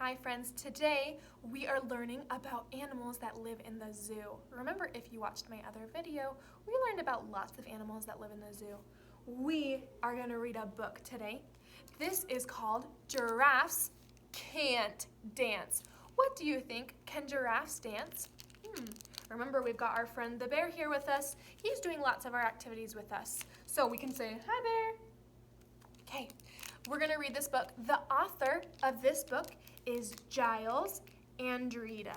Hi friends, today we are learning about animals that live in the zoo. Remember, if you watched my other video, we learned about lots of animals that live in the zoo. We are going to read a book today. This is called Giraffes Can't Dance. What do you think? Can giraffes dance? Remember, we've got our friend the bear here with us. He's doing lots of our activities with us. So we can say, hi bear. Okay, we're gonna read this book. The author of this book is Giles Andreae,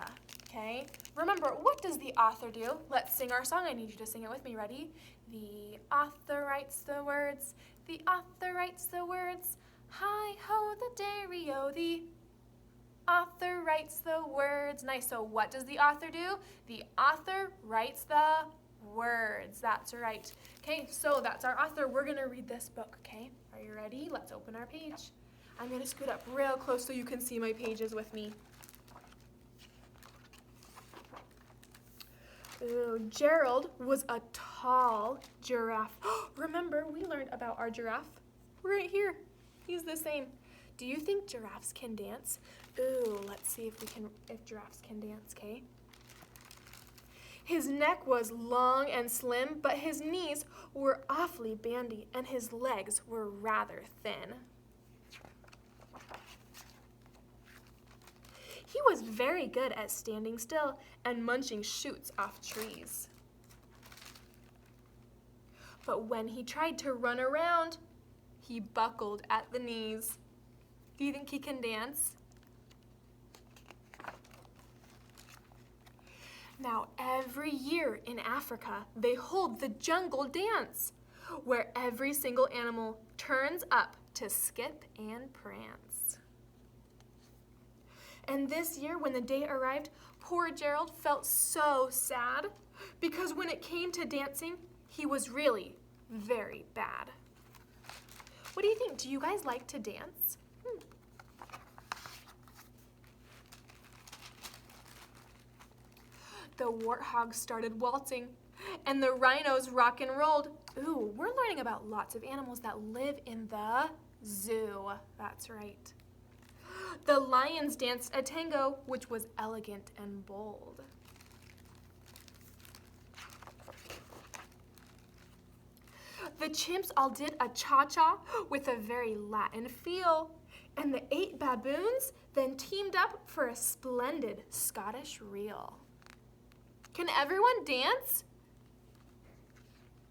okay? Remember, what does the author do? Let's sing our song. I need you to sing it with me. Ready? The author writes the words. The author writes the words. Hi-ho, the dairy-o, the author writes the words. Nice. So what does the author do? The author writes the words. That's right. Okay, so that's our author. We're going to read this book, okay? Are you ready? Let's open our page. I'm going to scoot up real close so you can see my pages with me. Ooh, Gerald was a tall giraffe. Remember, we learned about our giraffe right here. He's the same. Do you think giraffes can dance? Ooh, let's see if giraffes can dance, okay? His neck was long and slim, but his knees were awfully bandy and his legs were rather thin. He was very good at standing still and munching shoots off trees. But when he tried to run around, he buckled at the knees. Do you think he can dance? Now, every year in Africa, they hold the jungle dance, where every single animal turns up to skip and prance. And this year, when the day arrived, poor Gerald felt so sad, because when it came to dancing, he was really very bad. What do you think? Do you guys like to dance? The warthogs started waltzing, and the rhinos rock and rolled. Ooh, we're learning about lots of animals that live in the zoo. That's right. The lions danced a tango, which was elegant and bold. The chimps all did a cha-cha with a very Latin feel, and the 8 baboons then teamed up for a splendid Scottish reel. Can everyone dance?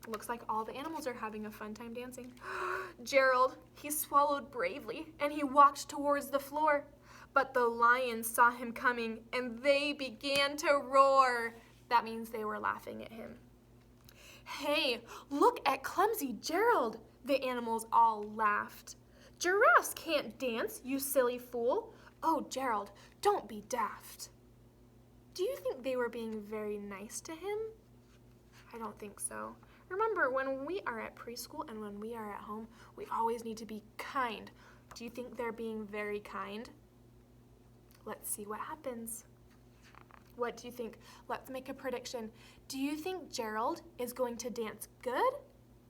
Looks like all the animals are having a fun time dancing. Gerald, he swallowed bravely and he walked towards the floor. But the lions saw him coming and they began to roar. That means they were laughing at him. Hey, look at clumsy Gerald, the animals all laughed. Giraffes can't dance, you silly fool. Oh, Gerald, don't be daft. Do you think they were being very nice to him? I don't think so. Remember, when we are at preschool and when we are at home, we always need to be kind. Do you think they're being very kind? Let's see what happens. What do you think? Let's make a prediction. Do you think Gerald is going to dance good?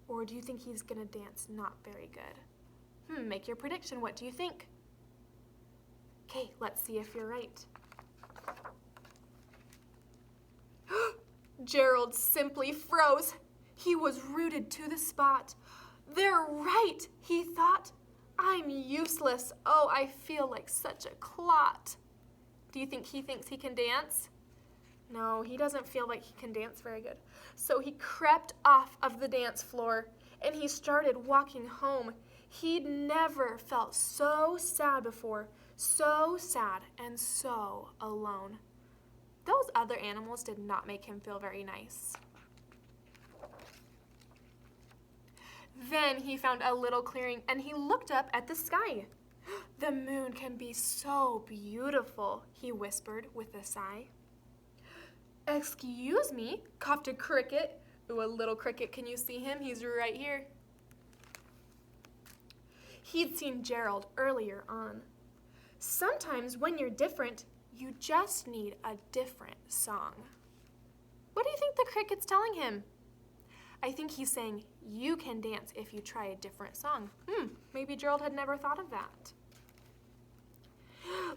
Or do you think he's going to dance not very good? Make your prediction. What do you think? Okay, let's see if you're right. Gerald simply froze. He was rooted to the spot. They're right, he thought. I'm useless. Oh, I feel like such a clot. Do you think he thinks he can dance? No, he doesn't feel like he can dance very good. So he crept off of the dance floor and he started walking home. He'd never felt so sad before, so sad and so alone. Those other animals did not make him feel very nice. Then he found a little clearing and he looked up at the sky. The moon can be so beautiful, he whispered with a sigh. Excuse me, coughed a cricket. Ooh, a little cricket, can you see him? He's right here. He'd seen Gerald earlier on. Sometimes when you're different, you just need a different song. What do you think the cricket's telling him? I think he's saying, you can dance if you try a different song. Maybe Gerald had never thought of that.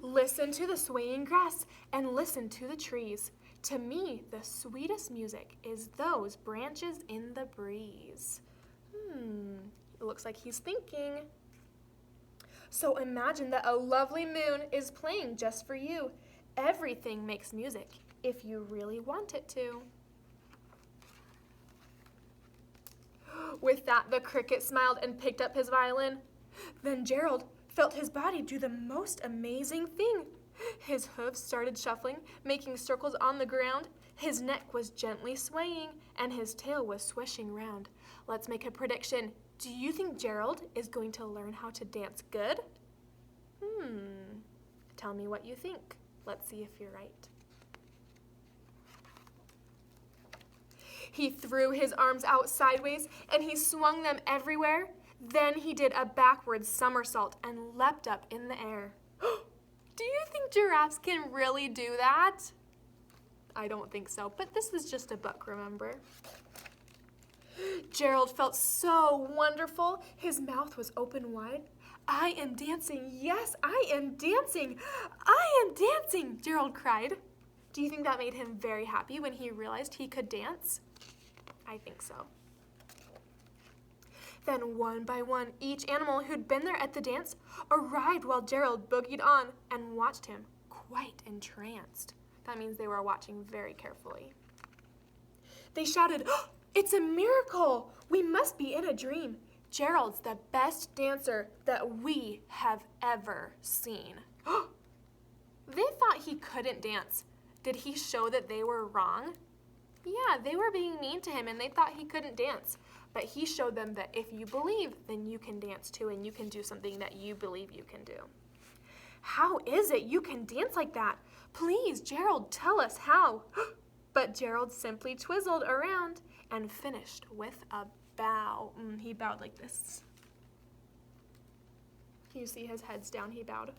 Listen. Listen to the swaying grass and listen to the trees. To me, the sweetest music is those branches in the breeze. It looks like he's thinking. So imagine that a lovely moon is playing just for you. Everything makes music if you really want it to. With that, the cricket smiled and picked up his violin. Then Gerald felt his body do the most amazing thing. His hooves started shuffling, making circles on the ground. His neck was gently swaying, and his tail was swishing round. Let's make a prediction. Do you think Gerald is going to learn how to dance good? Tell me what you think. Let's see if you're right. He threw his arms out sideways, and he swung them everywhere. Then he did a backward somersault and leapt up in the air. Do you think giraffes can really do that? I don't think so, but this is just a book, remember? Gerald felt so wonderful. His mouth was open wide. I am dancing. Yes, I am dancing. I am dancing, Gerald cried. Do you think that made him very happy when he realized he could dance? I think so. Then one by one, each animal who'd been there at the dance arrived while Gerald boogied on and watched him, quite entranced. That means they were watching very carefully. They shouted, "Oh, it's a miracle! We must be in a dream. Gerald's the best dancer that we have ever seen." They thought he couldn't dance. Did he show that they were wrong? Yeah, they were being mean to him and they thought he couldn't dance. But he showed them that if you believe, then you can dance too, and you can do something that you believe you can do. How is it you can dance like that? Please, Gerald, tell us how. But Gerald simply twizzled around and finished with a bow. He bowed like this. Can you see his head's down? He bowed.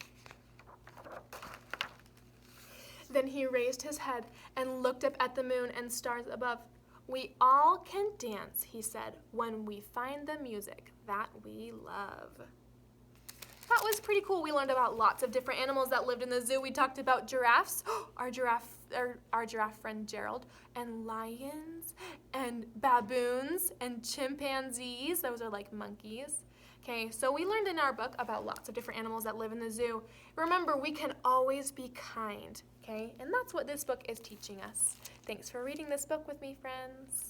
Then he raised his head and looked up at the moon and stars above. We all can dance, he said, when we find the music that we love. That was pretty cool. We learned about lots of different animals that lived in the zoo. We talked about giraffes, our giraffe friend Gerald, and lions, and baboons, and chimpanzees. Those are like monkeys. Okay, so we learned in our book about lots of different animals that live in the zoo. Remember, we can always be kind, okay? And that's what this book is teaching us. Thanks for reading this book with me, friends.